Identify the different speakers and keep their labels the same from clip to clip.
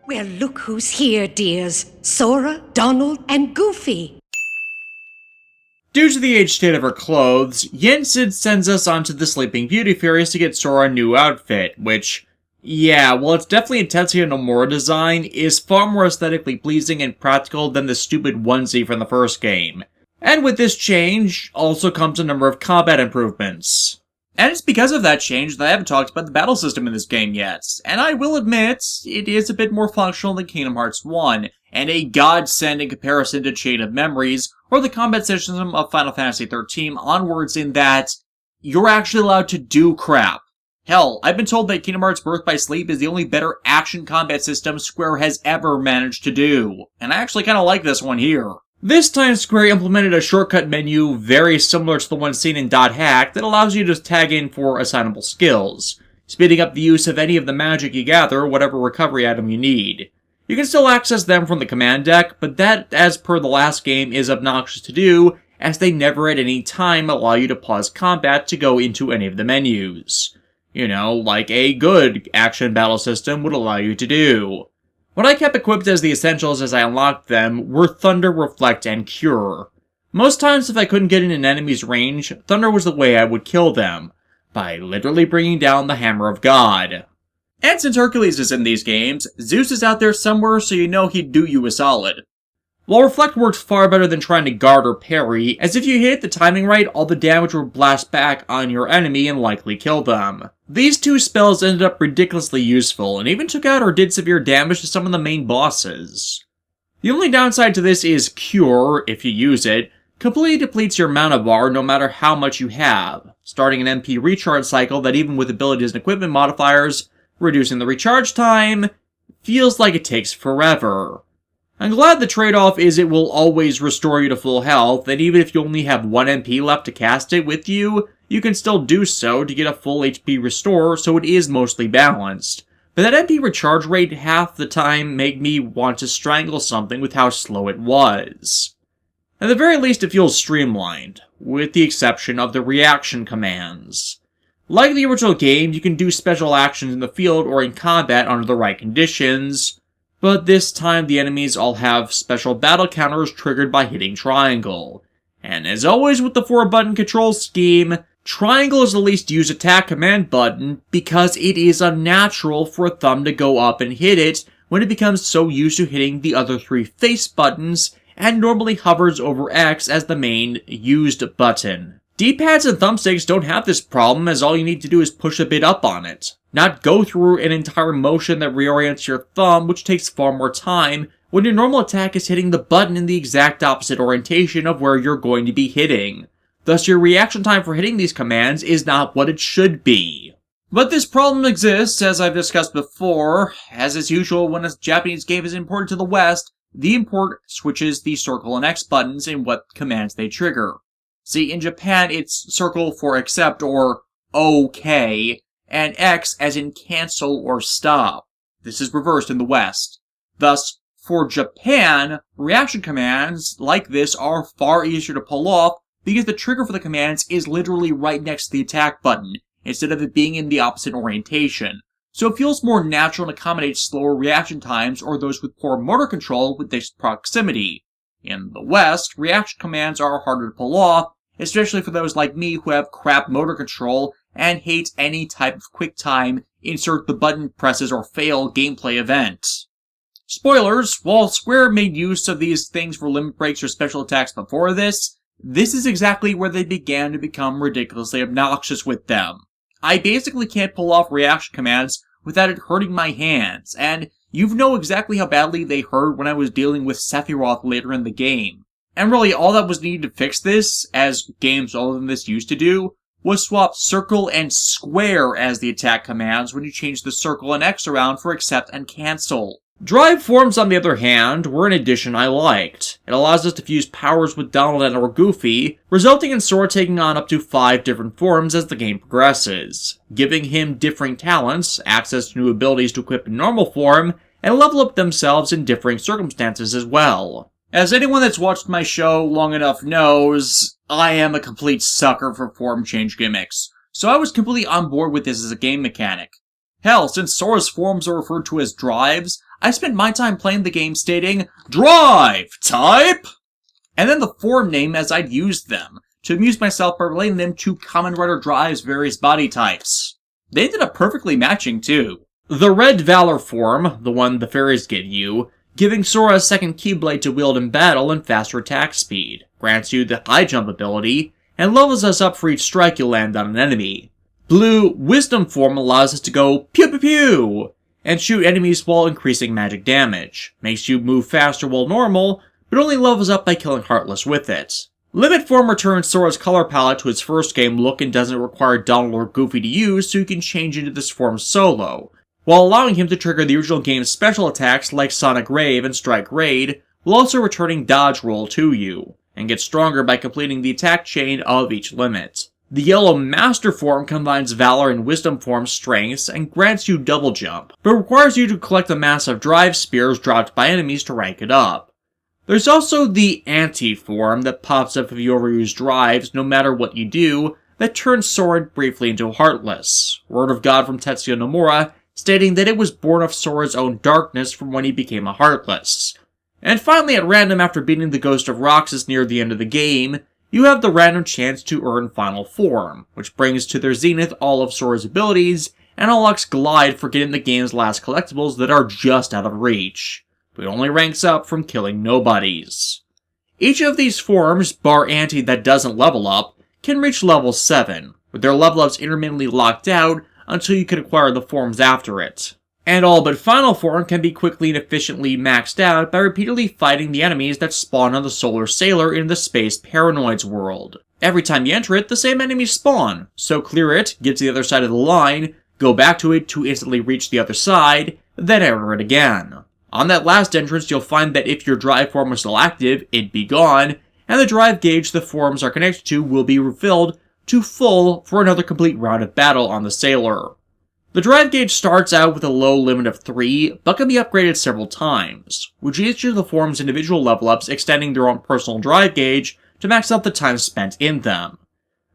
Speaker 1: Well, look who's here, dears. Sora, Donald, and Goofy.
Speaker 2: Due to the aged state of her clothes, Yensid sends us onto the Sleeping Beauty Fairies to get Sora a new outfit, which, yeah, while it's definitely a Tetsuya Nomura design, is far more aesthetically pleasing and practical than the stupid onesie from the first game. And with this change, also comes a number of combat improvements. And it's because of that change that I haven't talked about the battle system in this game yet. And I will admit, it is a bit more functional than Kingdom Hearts 1, and a godsend in comparison to Chain of Memories, or the combat system of Final Fantasy XIII onwards, in that you're actually allowed to do crap. Hell, I've been told that Kingdom Hearts Birth by Sleep is the only better action combat system Square has ever managed to do. And I actually kinda like this one here. This time, Square implemented a shortcut menu very similar to the one seen in .hack that allows you to tag in for assignable skills, speeding up the use of any of the magic you gather, whatever recovery item you need. You can still access them from the command deck, but that, as per the last game, is obnoxious to do, as they never at any time allow you to pause combat to go into any of the menus. You know, like a good action battle system would allow you to do. What I kept equipped as the essentials as I unlocked them were Thunder, Reflect, and Cure. Most times if I couldn't get in an enemy's range, Thunder was the way I would kill them, by literally bringing down the Hammer of God. And since Hercules is in these games, Zeus is out there somewhere, so you know he'd do you a solid. While Reflect worked far better than trying to guard or parry, as if you hit the timing right, all the damage would blast back on your enemy and likely kill them. These two spells ended up ridiculously useful, and even took out or did severe damage to some of the main bosses. The only downside to this is Cure, if you use it, completely depletes your mana bar no matter how much you have, starting an MP recharge cycle that even with abilities and equipment modifiers, reducing the recharge time, feels like it takes forever. I'm glad the trade-off is it will always restore you to full health, and even if you only have 1 MP left to cast it with you, you can still do so to get a full HP restore, so it is mostly balanced. But that MP recharge rate half the time made me want to strangle something with how slow it was. At the very least it feels streamlined, with the exception of the reaction commands. Like the original game, you can do special actions in the field or in combat under the right conditions, but this time the enemies all have special battle counters triggered by hitting triangle. And as always with the 4-button control scheme, triangle is the least used attack command button because it is unnatural for a thumb to go up and hit it when it becomes so used to hitting the other 3 face buttons and normally hovers over X as the main used button. D-pads and thumbsticks don't have this problem, as all you need to do is push a bit up on it, not go through an entire motion that reorients your thumb, which takes far more time when your normal attack is hitting the button in the exact opposite orientation of where you're going to be hitting. Thus, your reaction time for hitting these commands is not what it should be. But this problem exists, as I've discussed before. As is usual when a Japanese game is imported to the West, the import switches the circle and X buttons in what commands they trigger. See, in Japan, it's circle for accept or OK, and X as in cancel or stop. This is reversed in the West. Thus, for Japan, reaction commands like this are far easier to pull off because the trigger for the commands is literally right next to the attack button, instead of it being in the opposite orientation. So it feels more natural and accommodates slower reaction times or those with poor motor control with this proximity. In the West, reaction commands are harder to pull off, especially for those like me who have crap motor control and hate any type of QuickTime insert the button presses or fail gameplay event. Spoilers, while Square made use of these things for limit breaks or special attacks before this is exactly where they began to become ridiculously obnoxious with them. I basically can't pull off reaction commands without it hurting my hands, and you know exactly how badly they hurt when I was dealing with Sephiroth later in the game. And really, all that was needed to fix this, as games older than this used to do, was swap circle and square as the attack commands when you change the circle and X around for accept and cancel. Drive forms, on the other hand, were an addition I liked. It allows us to fuse powers with Donald and or Goofy, resulting in Sora taking on up to 5 different forms as the game progresses, giving him differing talents, access to new abilities to equip in normal form, and level up themselves in differing circumstances as well. As anyone that's watched my show long enough knows, I am a complete sucker for form change gimmicks, so I was completely on board with this as a game mechanic. Hell, since Sora's forms are referred to as drives, I spent my time playing the game stating, "Drive type!" and then the form name as I'd used them, to amuse myself by relating them to Kamen Rider Drive's various body types. They ended up perfectly matching too. The Red Valor form, the one the fairies get you, giving Sora a second Keyblade to wield in battle and faster attack speed, grants you the high jump ability, and levels us up for each strike you land on an enemy. Blue Wisdom form allows us to go pew pew pew, and shoot enemies while increasing magic damage, makes you move faster while normal, but only levels up by killing Heartless with it. Limit form returns Sora's color palette to its first game look and doesn't require Donald or Goofy to use, so you can change into this form solo, while allowing him to trigger the original game's special attacks like Sonic Rave and Strike Raid, while also returning Dodge Roll to you, and get stronger by completing the attack chain of each limit. The Yellow Master form combines Valor and Wisdom form strengths and grants you double jump, but requires you to collect a mass of drive spears dropped by enemies to rank it up. There's also the Anti-form that pops up if you overuse drives no matter what you do, that turns Sora briefly into Heartless. Word of God from Tetsuya Nomura, stating that it was born of Sora's own darkness from when he became a Heartless. And finally, at random after beating the Ghost of Roxas near the end of the game, you have the random chance to earn Final Form, which brings to their zenith all of Sora's abilities, and unlocks Glide for getting the game's last collectibles that are just out of reach. But only ranks up from killing nobodies. Each of these forms, bar Anti that doesn't level up, can reach level 7, with their level ups intermittently locked out until you can acquire the forms after it. And all but Final Form can be quickly and efficiently maxed out by repeatedly fighting the enemies that spawn on the Solar Sailor in the Space Paranoids world. Every time you enter it, the same enemies spawn, so clear it, get to the other side of the line, go back to it to instantly reach the other side, then enter it again. On that last entrance, you'll find that if your drive form was still active, it'd be gone, and the drive gauge the forms are connected to will be refilled to full for another complete round of battle on the Sailor. The drive gauge starts out with a low limit of 3, but can be upgraded several times, with each of the forms' individual level-ups extending their own personal drive gauge to max out the time spent in them.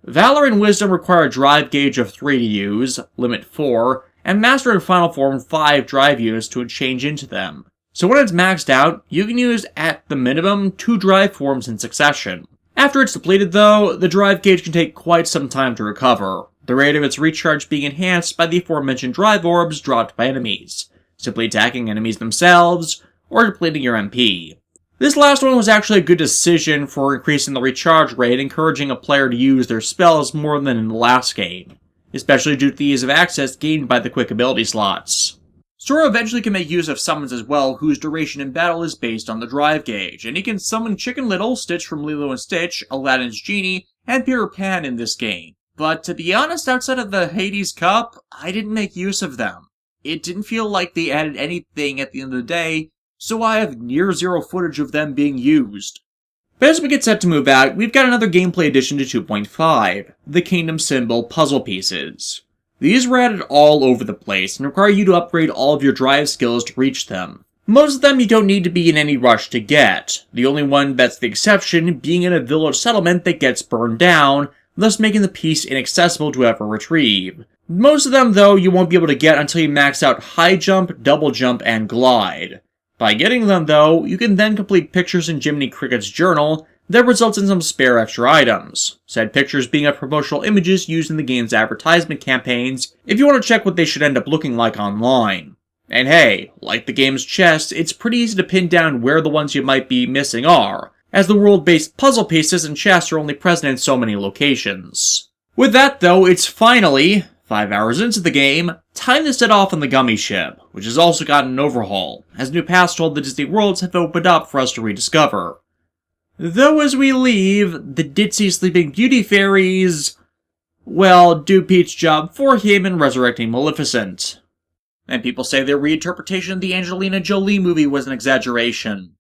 Speaker 2: Valor and Wisdom require a drive gauge of 3 to use, limit 4, and Master and Final Form 5 drive units to change into them. So when it's maxed out, you can use at the minimum 2 drive forms in succession. After it's depleted though, the drive gauge can take quite some time to recover, the rate of its recharge being enhanced by the aforementioned drive orbs dropped by enemies, simply attacking enemies themselves, or depleting your MP. This last one was actually a good decision for increasing the recharge rate, encouraging a player to use their spells more than in the last game, especially due to the ease of access gained by the quick ability slots. Sora eventually can make use of summons as well, whose duration in battle is based on the drive gauge, and he can summon Chicken Little, Stitch from Lilo and Stitch, Aladdin's Genie, and Peter Pan in this game. But to be honest, outside of the Hades Cup, I didn't make use of them. It didn't feel like they added anything at the end of the day, so I have near zero footage of them being used. But as we get set to move out, we've got another gameplay addition to 2.5, the Kingdom Symbol puzzle pieces. These were added all over the place and require you to upgrade all of your drive skills to reach them. Most of them you don't need to be in any rush to get, the only one that's the exception being in a village settlement that gets burned down, thus making the piece inaccessible to ever retrieve. Most of them, though, you won't be able to get until you max out High Jump, Double Jump, and Glide. By getting them, though, you can then complete pictures in Jiminy Cricket's journal that results in some spare extra items, said pictures being of promotional images used in the game's advertisement campaigns if you want to check what they should end up looking like online. And hey, like the game's chest, it's pretty easy to pin down where the ones you might be missing are, as the world-based puzzle pieces and chests are only present in so many locations. With that though, it's finally, 5 hours into the game, time to set off on the Gummy Ship, which has also gotten an overhaul, as new paths to all the Disney worlds have opened up for us to rediscover. Though as we leave, the ditzy Sleeping Beauty fairies, well, do Pete's job for him in resurrecting Maleficent. And people say their reinterpretation of the Angelina Jolie movie was an exaggeration.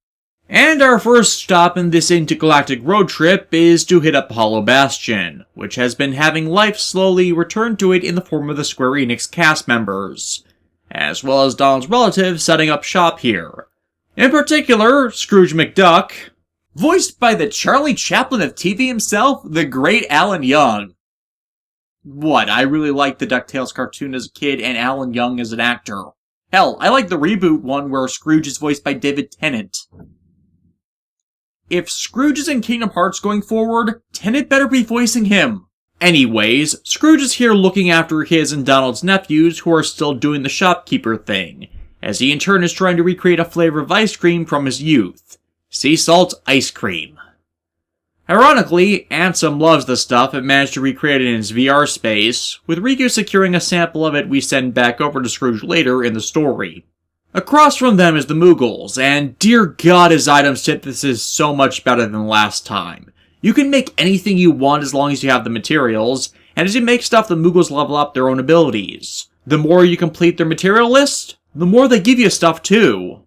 Speaker 2: And our first stop in this intergalactic road trip is to hit up Hollow Bastion, which has been having life slowly return to it in the form of the Square Enix cast members, as well as Donald's relatives setting up shop here. In particular, Scrooge McDuck, voiced by the Charlie Chaplin of TV himself, the great Alan Young. What, I really liked the DuckTales cartoon as a kid and Alan Young as an actor. Hell, I like the reboot one where Scrooge is voiced by David Tennant. If Scrooge is in Kingdom Hearts going forward, Tennant better be voicing him. Anyways, Scrooge is here looking after his and Donald's nephews who are still doing the shopkeeper thing, as he in turn is trying to recreate a flavor of ice cream from his youth. Sea salt ice cream. Ironically, Ansem loves the stuff and managed to recreate it in his VR space, with Riku securing a sample of it we send back over to Scrooge later in the story. Across from them is the Moogles, and dear god his item synthesis is so much better than last time. You can make anything you want as long as you have the materials, and as you make stuff the Moogles level up their own abilities. The more you complete their material list, the more they give you stuff too.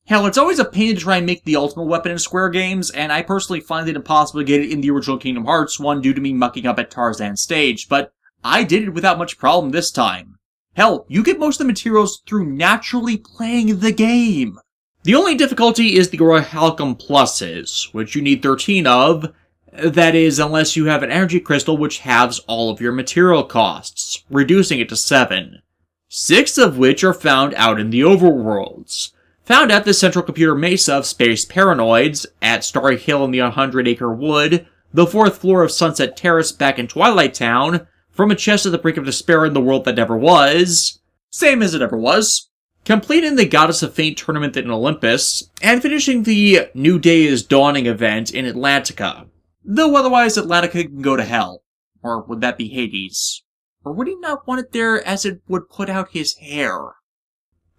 Speaker 2: Hell, it's always a pain to try and make the ultimate weapon in Square games, and I personally find it impossible to get it in the original Kingdom Hearts one due to me mucking up at Tarzan's stage, but I did it without much problem this time. Hell, you get most of the materials through naturally playing the game. The only difficulty is the Orichalcum Pluses, which you need 13 of, that is, unless you have an energy crystal which halves all of your material costs, reducing it to 7. 6 of which are found out in the overworlds. Found at the Central Computer Mesa of Space Paranoids, at Starry Hill in the 100-acre wood, the 4th floor of Sunset Terrace back in Twilight Town, from a chest at the brink of despair in the world that never was, same as it ever was, completing the Goddess of Fate tournament in Olympus, and finishing the New Day is Dawning event in Atlantica. Though otherwise Atlantica can go to hell. Or would that be Hades? Or would he not want it there as it would put out his hair?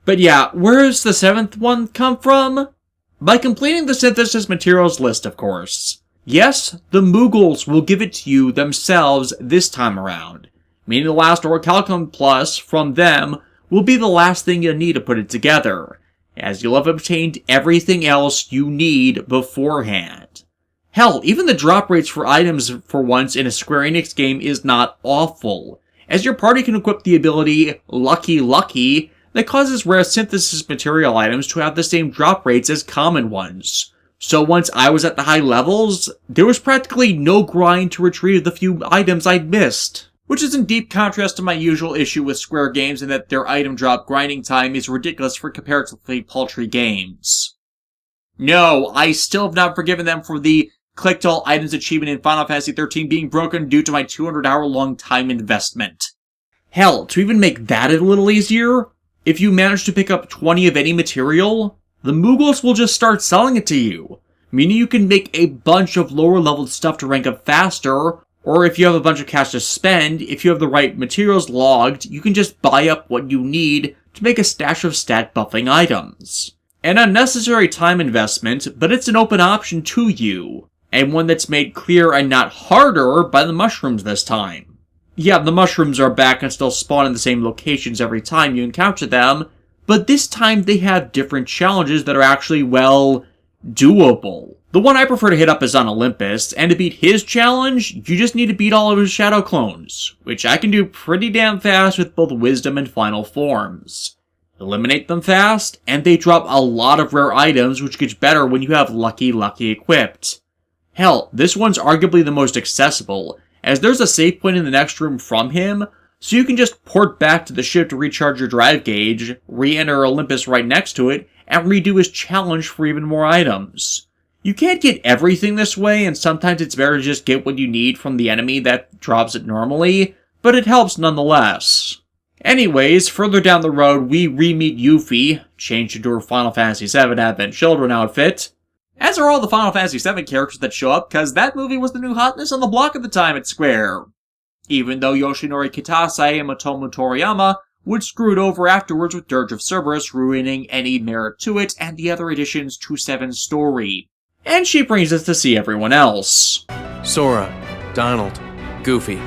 Speaker 2: But yeah, where does the 7th one come from? By completing the synthesis materials list, of course. Yes, the Moogles will give it to you themselves this time around, meaning the last Orichalcum Plus from them will be the last thing you'll need to put it together, as you'll have obtained everything else you need beforehand. Hell, even the drop rates for items for once in a Square Enix game is not awful, as your party can equip the ability Lucky Lucky that causes rare synthesis material items to have the same drop rates as common ones. So once I was at the high levels, there was practically no grind to retrieve the few items I'd missed. Which is in deep contrast to my usual issue with Square games in that their item drop grinding time is ridiculous for comparatively paltry games. No, I still have not forgiven them for the Click to All Items achievement in Final Fantasy XIII being broken due to my 200-hour-long time investment. Hell, to even make that a little easier, if you manage to pick up 20 of any material, the Moogles will just start selling it to you, meaning you can make a bunch of lower-leveled stuff to rank up faster, or if you have a bunch of cash to spend, if you have the right materials logged, you can just buy up what you need to make a stash of stat-buffing items. An unnecessary time investment, but it's an open option to you, and one that's made clear and not harder by the mushrooms this time. Yeah, the mushrooms are back and still spawn in the same locations every time you encounter them, but this time they have different challenges that are actually, well, doable. The one I prefer to hit up is on Olympus, and to beat his challenge, you just need to beat all of his shadow clones, which I can do pretty damn fast with both Wisdom and Final Forms. Eliminate them fast, and they drop a lot of rare items, which gets better when you have Lucky Lucky equipped. Hell, this one's arguably the most accessible, as there's a save point in the next room from him, so you can just port back to the ship to recharge your drive gauge, re-enter Olympus right next to it, and redo his challenge for even more items. You can't get everything this way, and sometimes it's better to just get what you need from the enemy that drops it normally, but it helps nonetheless. Anyways, further down the road, we re-meet Yuffie, changed into her Final Fantasy VII Advent Children outfit, as are all the Final Fantasy VII characters that show up, cause that movie was the new hotness on the block at the time at Square. Even though Yoshinori Kitase and Motomu Toriyama would screw it over afterwards with Dirge of Cerberus, ruining any merit to it and the other additions to 7's story. And she brings us to see everyone else.
Speaker 3: Sora, Donald, Goofy.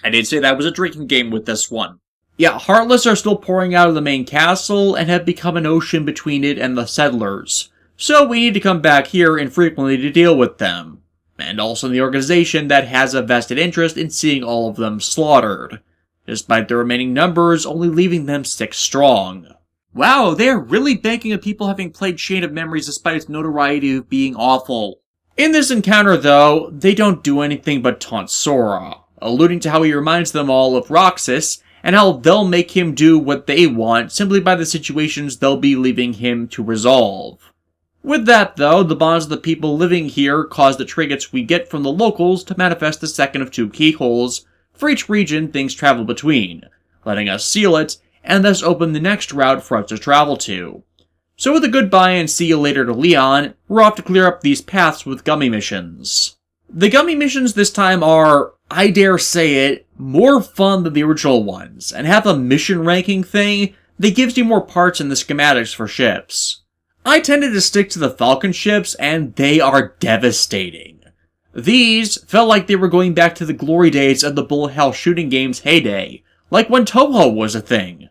Speaker 2: I did say that was a drinking game with this one. Yeah, Heartless are still pouring out of the main castle and have become an ocean between it and the settlers. So we need to come back here infrequently to deal with them. And also the organization that has a vested interest in seeing all of them slaughtered, despite the remaining numbers only leaving them 6 strong. Wow, they're really banking on people having played Chain of Memories despite its notoriety of being awful. In this encounter, though, they don't do anything but taunt Sora, alluding to how he reminds them all of Roxas, and how they'll make him do what they want simply by the situations they'll be leaving him to resolve. With that, though, the bonds of the people living here cause the trinkets we get from the locals to manifest the second of two keyholes for each region things travel between, letting us seal it, and thus open the next route for us to travel to. So with a goodbye and see you later to Leon, we're off to clear up these paths with gummy missions. The gummy missions this time are, I dare say it, more fun than the original ones, and have a mission ranking thing that gives you more parts in the schematics for ships. I tended to stick to the Falcon ships, and they are devastating. These felt like they were going back to the glory days of the bullet hell shooting game's heyday, like when Toho was a thing.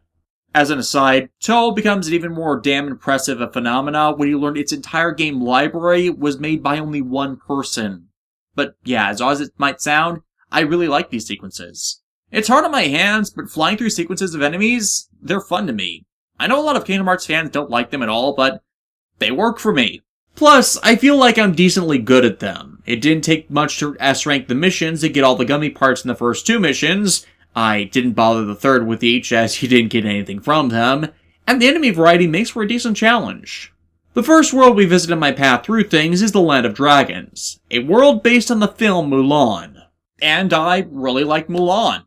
Speaker 2: As an aside, Toho becomes an even more damn impressive a phenomena when you learn its entire game library was made by only one person. But yeah, as odd as it might sound, I really like these sequences. It's hard on my hands, but flying through sequences of enemies, they're fun to me. I know a lot of Kingdom Hearts fans don't like them at all, but they work for me. Plus, I feel like I'm decently good at them. It didn't take much to S-rank the missions to get all the gummy parts in the first two missions. I didn't bother the third with each as you didn't get anything from them, and the enemy variety makes for a decent challenge. The first world we visit in my path through things is the Land of Dragons, a world based on the film Mulan. And I really like Mulan.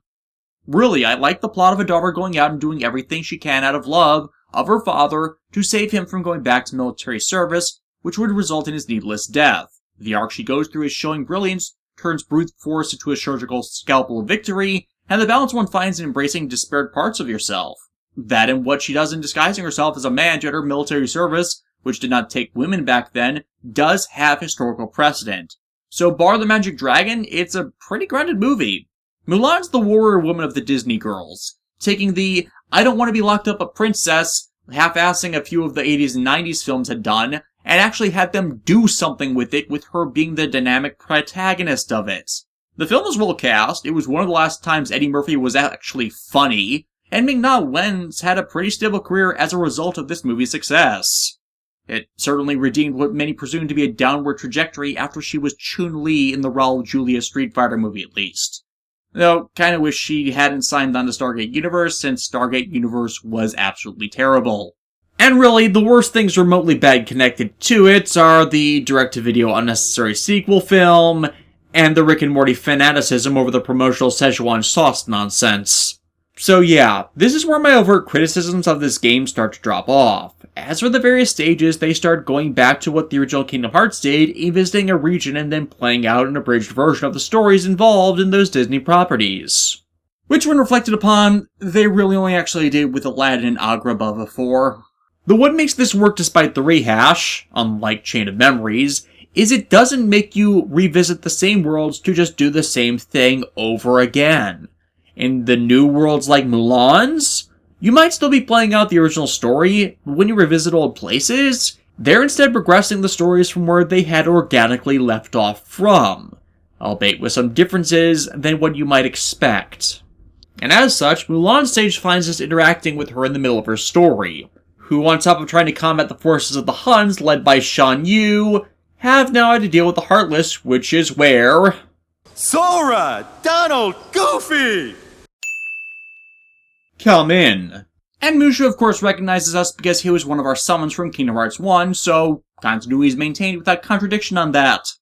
Speaker 2: Really, I like the plot of a daughter going out and doing everything she can out of love of her father to save him from going back to military service, which would result in his needless death. The arc she goes through is showing brilliance, turns brute force into a surgical scalpel of victory, and the balance one finds in embracing disparate parts of yourself. That and what she does in disguising herself as a man to enter military service, which did not take women back then, does have historical precedent. So bar the magic dragon, it's a pretty grounded movie. Mulan's the warrior woman of the Disney girls, taking the I don't want to be locked up a princess, half-assing a few of the 80s and 90s films had done, and actually had them do something with it, with her being the dynamic protagonist of it. The film was well cast, it was one of the last times Eddie Murphy was actually funny, and Ming-Na Wen's had a pretty stable career as a result of this movie's success. It certainly redeemed what many presumed to be a downward trajectory after she was Chun-Li in the Raul Julia Street Fighter movie at least. Though, kinda wish she hadn't signed on to Stargate Universe, since Stargate Universe was absolutely terrible. And really, the worst things remotely bad connected to it are the direct-to-video unnecessary sequel film, and the Rick and Morty fanaticism over the promotional Szechuan sauce nonsense. So yeah, this is where my overt criticisms of this game start to drop off. As for the various stages, they start going back to what the original Kingdom Hearts did, in visiting a region and then playing out an abridged version of the stories involved in those Disney properties. Which, when reflected upon, they really only actually did with Aladdin and Agrabah before. But what makes this work despite the rehash, unlike Chain of Memories, is it doesn't make you revisit the same worlds to just do the same thing over again. In the new worlds like Mulan's, you might still be playing out the original story, but when you revisit old places, they're instead progressing the stories from where they had organically left off from, albeit with some differences than what you might expect. And as such, Mulan stage finds us interacting with her in the middle of her story, who on top of trying to combat the forces of the Huns led by Shan Yu, have now had to deal with the Heartless, which is where
Speaker 4: Sora, Donald, Goofy
Speaker 2: come in. And Mushu of course recognizes us because he was one of our summons from Kingdom Hearts 1, so continuity is maintained without contradiction on that.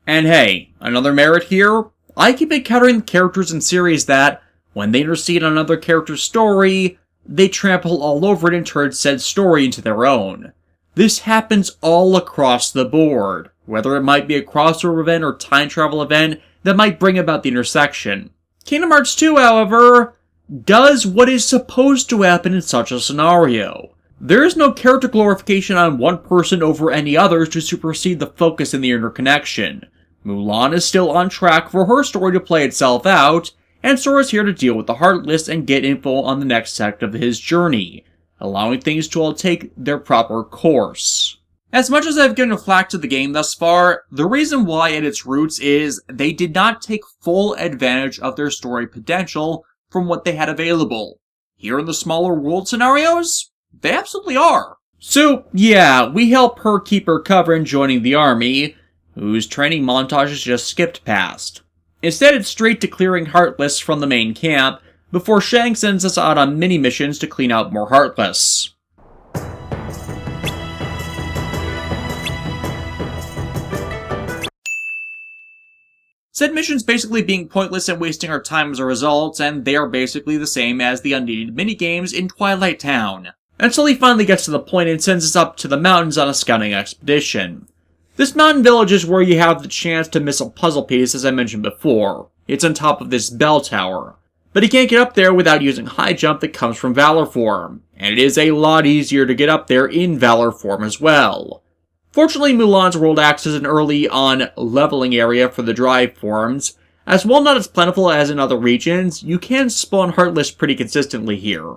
Speaker 2: And hey, another merit here, I keep encountering characters in series that, when they intercede on another character's story, they trample all over it and turn said story into their own. This happens all across the board, whether it might be a crossover event or time travel event that might bring about the intersection. Kingdom Hearts 2, however, does what is supposed to happen in such a scenario. There is no character glorification on one person over any others to supersede the focus in the interconnection. Mulan is still on track for her story to play itself out, and Sora's here to deal with the Heartless and get info on the next sect of his journey, allowing things to all take their proper course. As much as I've given a flack to the game thus far, the reason why at its roots is they did not take full advantage of their story potential from what they had available. Here in the smaller world scenarios, they absolutely are. So yeah, we help her keep her cover in joining the army, whose training montage is just skipped past. Instead, it's straight to clearing Heartless from the main camp, before Shang sends us out on mini-missions to clean out more Heartless. Said missions basically being pointless and wasting our time as a result, and they are basically the same as the unneeded minigames in Twilight Town. Until he finally gets to the point and sends us up to the mountains on a scouting expedition. This mountain village is where you have the chance to miss a puzzle piece, as I mentioned before. It's on top of this bell tower. But he can't get up there without using high jump that comes from Valor form, and it is a lot easier to get up there in Valor form as well. Fortunately, Mulan's world acts as an early on leveling area for the drive forms, as while not as plentiful as in other regions, you can spawn Heartless pretty consistently here.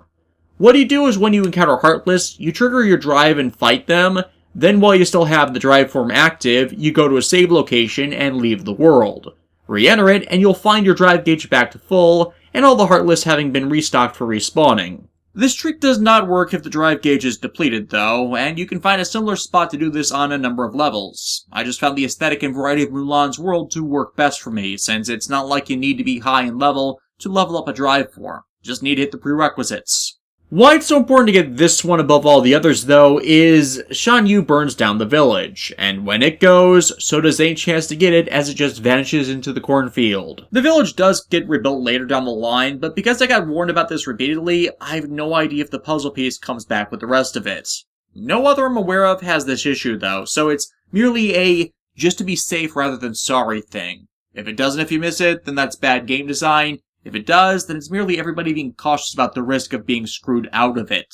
Speaker 2: What you do is when you encounter Heartless, you trigger your drive and fight them, then while you still have the drive form active, you go to a save location and leave the world. Re-enter it, and you'll find your drive gauge back to full, and all the Heartless having been restocked for respawning. This trick does not work if the drive gauge is depleted though, and you can find a similar spot to do this on a number of levels. I just found the aesthetic and variety of Mulan's world to work best for me, since it's not like you need to be high in level to level up a drive form. Just need to hit the prerequisites. Why it's so important to get this one above all the others though is Shan Yu burns down the village, and when it goes, so does any chance to get it as it just vanishes into the cornfield. The village does get rebuilt later down the line, but because I got warned about this repeatedly, I have no idea if the puzzle piece comes back with the rest of it. No other I'm aware of has this issue though, so it's merely a just to be safe rather than sorry thing. If it doesn't if you miss it, then that's bad game design. If it does, then it's merely everybody being cautious about the risk of being screwed out of it.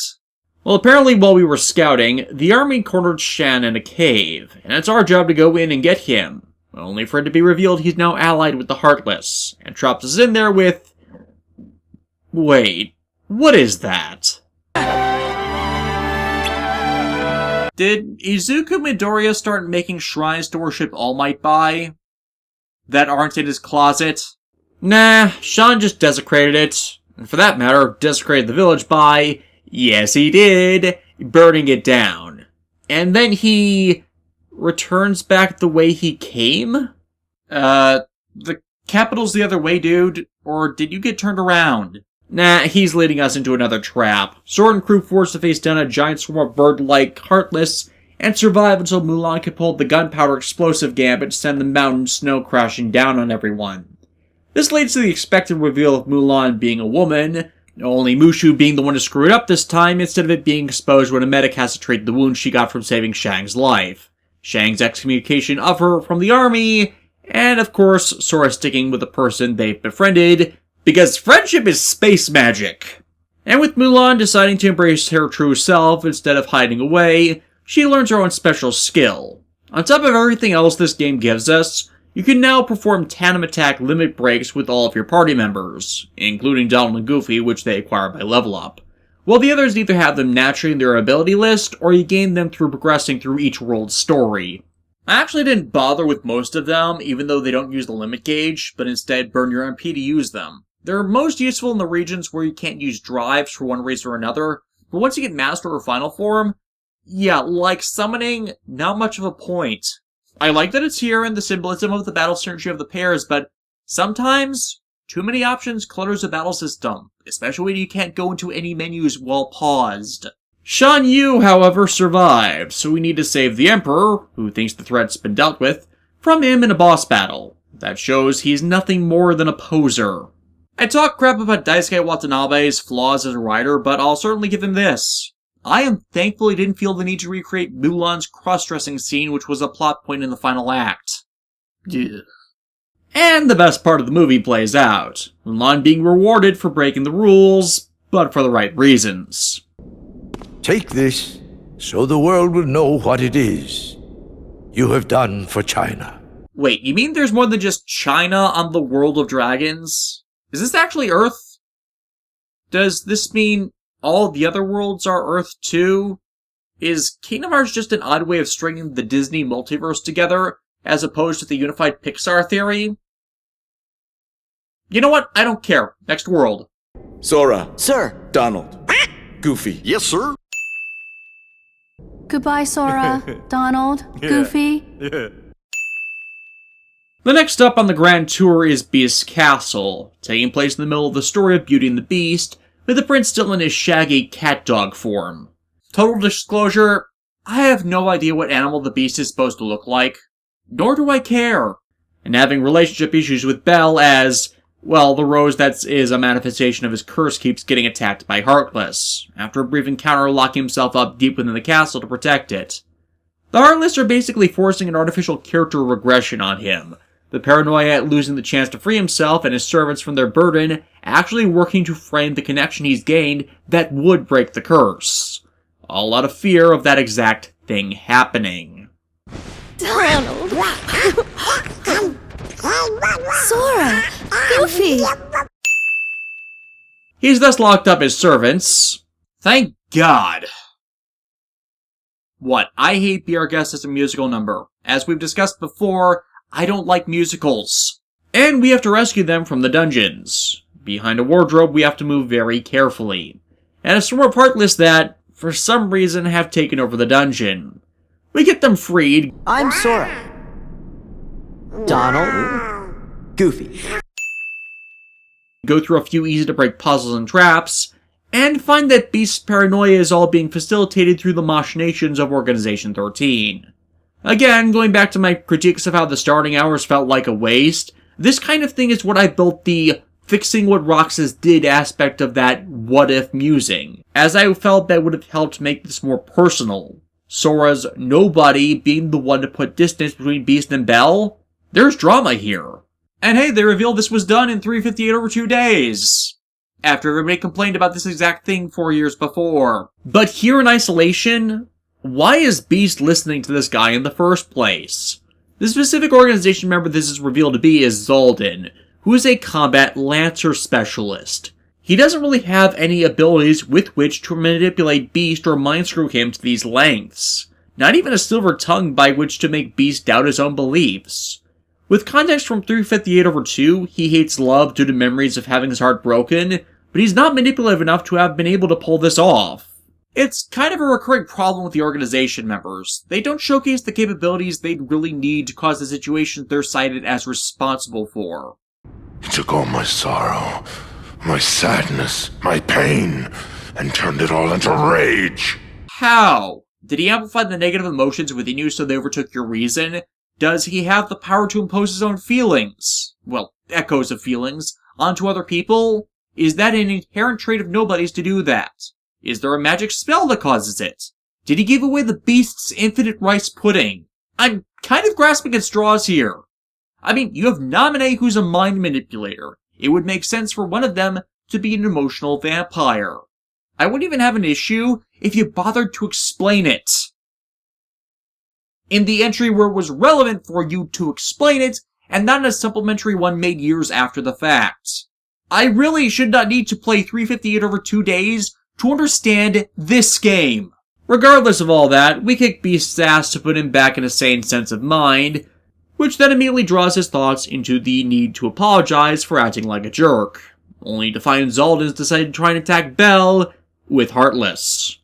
Speaker 2: Well, apparently while we were scouting, the army cornered Shan in a cave, and it's our job to go in and get him, only for it to be revealed he's now allied with the Heartless, and traps us in there with... Wait, what is that? Did Izuku Midoriya start making shrines to worship All Might by? That aren't in his closet? Nah, Shan just desecrated it, and for that matter, desecrated the village by, yes he did, burning it down. And then he returns back the way he came? The capital's the other way, dude, or did you get turned around? Nah, he's leading us into another trap. Sora and crew forced to face down a giant swarm of bird-like Heartless, and survive until Mulan can pull the gunpowder explosive gambit to send the mountain snow crashing down on everyone. This leads to the expected reveal of Mulan being a woman, only Mushu being the one to screw it up this time instead of it being exposed when a medic has to treat the wound she got from saving Shang's life, Shang's excommunication of her from the army, and of course Sora sticking with the person they've befriended, because friendship is space magic. And with Mulan deciding to embrace her true self instead of hiding away, she learns her own special skill. On top of everything else this game gives us, you can now perform tandem attack limit breaks with all of your party members, including Donald and Goofy, which they acquire by level up, while the others either have them naturally in their ability list, or you gain them through progressing through each world's story. I actually didn't bother with most of them, even though they don't use the limit gauge, but instead burn your MP to use them. They're most useful in the regions where you can't use drives for one reason or another, but once you get Master or Final Form, yeah, like summoning, not much of a point. I like that it's here and the symbolism of the battle synergy of the pairs, but sometimes too many options clutters the battle system, especially when you can't go into any menus while paused. Shan Yu, however, survived, so we need to save the Emperor, who thinks the threat's been dealt with, from him in a boss battle. That shows he's nothing more than a poser. I talk crap about Daisuke Watanabe's flaws as a writer, but I'll certainly give him this. I am thankful he didn't feel the need to recreate Mulan's cross-dressing scene, which was a plot point in the final act. Ugh. And the best part of the movie plays out, Mulan being rewarded for breaking the rules, but for the right reasons.
Speaker 5: Take this, so the world will know what it is you have done for China.
Speaker 2: Wait, you mean there's more than just China on the World of Dragons? Is this actually Earth? Does this mean all the other worlds are Earth too? Is Kingdom Hearts just an odd way of stringing the Disney multiverse together, as opposed to the unified Pixar theory? You know what? I don't care. Next world.
Speaker 4: Sora.
Speaker 6: Sir.
Speaker 4: Donald. Goofy.
Speaker 7: Yes, sir.
Speaker 8: Goodbye, Sora, Donald, Goofy.
Speaker 2: The next stop on the grand tour is Beast's Castle, taking place in the middle of the story of Beauty and the Beast, with the prince still in his shaggy cat dog form. Total disclosure, I have no idea what animal the Beast is supposed to look like, nor do I care. And having relationship issues with Belle as, well, the rose that is a manifestation of his curse keeps getting attacked by Heartless, after a brief encounter locking himself up deep within the castle to protect it. The Heartless are basically forcing an artificial character regression on him, the paranoia at losing the chance to free himself and his servants from their burden actually working to frame the connection he's gained that would break the curse. All out of fear of that exact thing happening.
Speaker 6: Donald! Sora! Goofy!
Speaker 2: He's thus locked up his servants. Thank God. What? I hate Be Our Guest as a musical number. As we've discussed before, I don't like musicals. And we have to rescue them from the dungeons. Behind a wardrobe, we have to move very carefully. And a swarm of Heartless that, for some reason, have taken over the dungeon. We get them freed.
Speaker 7: I'm Sora. Donald. Goofy.
Speaker 2: Go through a few easy-to-break puzzles and traps, and find that Beast's paranoia is all being facilitated through the machinations of Organization 13. Again, going back to my critiques of how the starting hours felt like a waste, this kind of thing is what I built the fixing what Roxas did aspect of that what-if musing, as I felt that would have helped make this more personal. Sora's nobody being the one to put distance between Beast and Belle? There's drama here. And hey, they revealed this was done in 358 over 2 days, after everybody complained about this exact thing 4 years before. But here in isolation, why is Beast listening to this guy in the first place? The specific organization member this is revealed to be is Zaldin, who is a combat lancer specialist. He doesn't really have any abilities with which to manipulate Beast or mind screw him to these lengths. Not even a silver tongue by which to make Beast doubt his own beliefs. With context from 358 over 2, he hates love due to memories of having his heart broken, but he's not manipulative enough to have been able to pull this off. It's kind of a recurring problem with the organization members. They don't showcase the capabilities they'd really need to cause the situations they're cited as responsible for.
Speaker 8: He took all my sorrow, my sadness, my pain, and turned it all into rage.
Speaker 2: How? Did he amplify the negative emotions within you so they overtook your reason? Does he have the power to impose his own feelings? Well, echoes of feelings, onto other people? Is that an inherent trait of nobody's to do that? Is there a magic spell that causes it? Did he give away the Beast's infinite rice pudding? I'm kind of grasping at straws here. I mean, you have Naminé who's a mind manipulator. It would make sense for one of them to be an emotional vampire. I wouldn't even have an issue if you bothered to explain it in the entry where it was relevant for you to explain it, and not in a supplementary one made years after the fact. I really should not need to play 358 over 2 days to understand this game. Regardless of all that, we kick Beast's ass to put him back in a sane sense of mind, which then immediately draws his thoughts into the need to apologize for acting like a jerk, only to find Zaldin's decided to try and attack Belle with Heartless.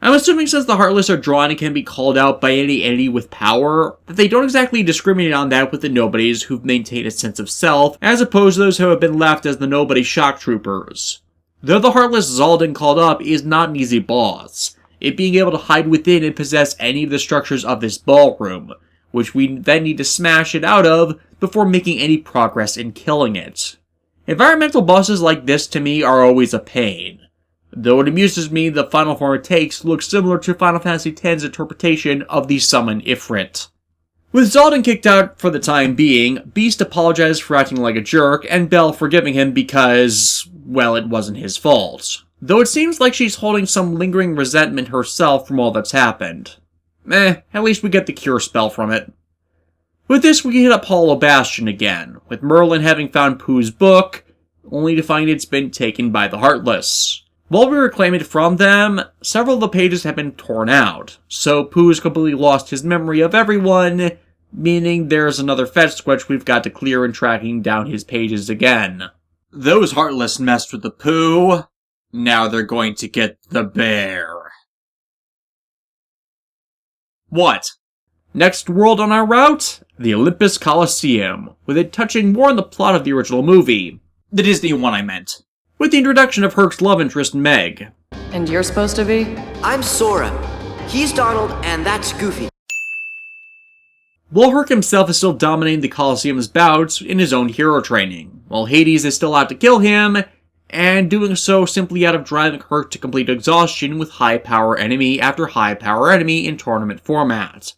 Speaker 2: I'm assuming since the Heartless are drawn and can be called out by any entity with power, that they don't exactly discriminate on that with the nobodies who've maintained a sense of self, as opposed to those who have been left as the nobody shock troopers. Though the Heartless Zaldin called up is not an easy boss, it being able to hide within and possess any of the structures of this ballroom, which we then need to smash it out of before making any progress in killing it. Environmental bosses like this to me are always a pain. Though it amuses me the final form it takes looks similar to Final Fantasy X's interpretation of the Summon Ifrit. With Zaldin kicked out for the time being, Beast apologizes for acting like a jerk, and Belle forgiving him because, well, it wasn't his fault. Though it seems like she's holding some lingering resentment herself from all that's happened. At least we get the cure spell from it. With this, we hit up Hollow Bastion again, with Merlin having found Pooh's book, only to find it's been taken by the Heartless. While we reclaim it from them, several of the pages have been torn out, so Pooh's completely lost his memory of everyone, meaning there's another fetch switch we've got to clear in tracking down his pages again. Those Heartless messed with the Pooh. Now they're going to get the bear. What? Next world on our route? the Olympus Coliseum, with it touching more on the plot of the original movie. The Disney one, I meant. With the introduction of Herc's love interest, Meg.
Speaker 9: And you're supposed to be?
Speaker 7: I'm Sora. He's Donald, and that's Goofy.
Speaker 2: While Herc himself is still dominating the Coliseum's bouts in his own hero training, while Hades is still out to kill him, and doing so simply out of driving Herc to complete exhaustion with high-power enemy after high-power enemy in tournament format.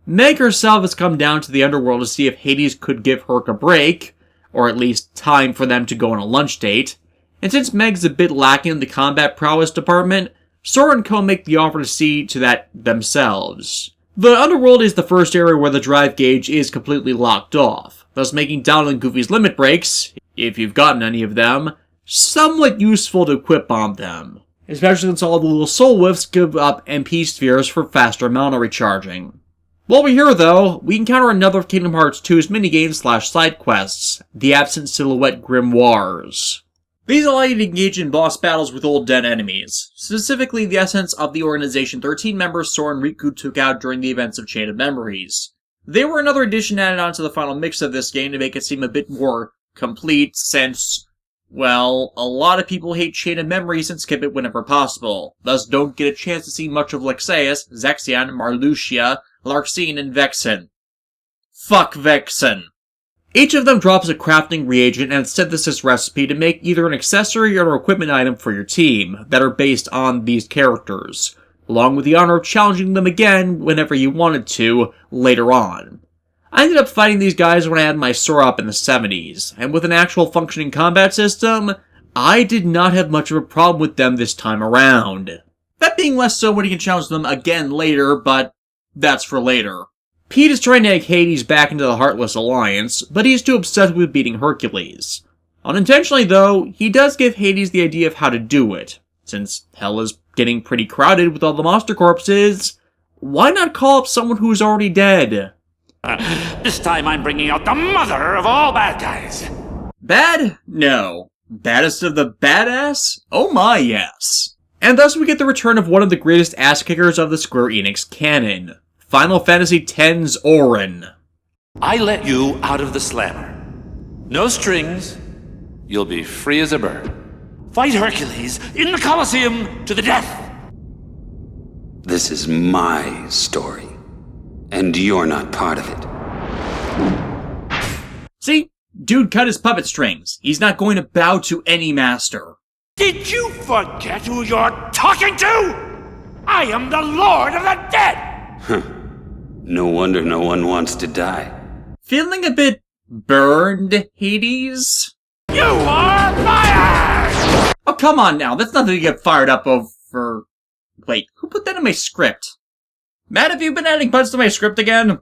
Speaker 2: Meg herself has come down to the underworld to see if Hades could give Herc a break, or at least time for them to go on a lunch date, and since Meg's a bit lacking in the combat prowess department, Sora and co make the offer to see to that themselves. The underworld is the first area where the drive gauge is completely locked off, thus making Donald and Goofy's limit breaks, if you've gotten any of them, somewhat useful to equip bomb them, especially since all the little soul whiffs give up MP spheres for faster mana recharging. While we're here though, we encounter another of Kingdom Hearts 2's minigames / side quests, the Absent Silhouette Grimoires. These allow you to engage in boss battles with old dead enemies, specifically the essence of the Organization 13 members Sora and Riku took out during the events of Chain of Memories. They were another addition added onto the final mix of this game to make it seem a bit more complete since, well, a lot of people hate Chain of Memories and skip it whenever possible, thus don't get a chance to see much of Lexaeus, Zexion, Marluxia, Larxene, and Vexen. Fuck Vexen. Each of them drops a crafting reagent and synthesis recipe to make either an accessory or an equipment item for your team that are based on these characters, along with the honor of challenging them again whenever you wanted to later on. I ended up fighting these guys when I had my Sora up in the 70s, and with an actual functioning combat system, I did not have much of a problem with them this time around. That being less so when you can challenge them again later, but that's for later. Pete is trying to egg Hades back into the Heartless Alliance, but he's too obsessed with beating Hercules. Unintentionally though, he does give Hades the idea of how to do it. Since hell is getting pretty crowded with all the monster corpses, why not call up someone who's already dead?
Speaker 10: This time I'm bringing out the mother of all bad guys.
Speaker 2: Bad? No. Baddest of the badass? Oh my, yes. And thus we get the return of one of the greatest ass-kickers of the Square Enix canon. Final Fantasy X's Auron.
Speaker 10: I let you out of the slammer. No strings. You'll be free as a bird. Fight Hercules in the Colosseum to the death.
Speaker 11: This is my story, and you're not part of it.
Speaker 2: See? Dude cut his puppet strings. He's not going to bow to any master.
Speaker 10: Did you forget who you're talking to? I am the Lord of the Dead!
Speaker 11: No wonder no one wants to die.
Speaker 2: Feeling a bit burned, Hades?
Speaker 10: You are fired!
Speaker 2: Oh, come on now. That's nothing to get fired up over. Wait, who put that in my script? Matt, have you been adding bugs to my script again?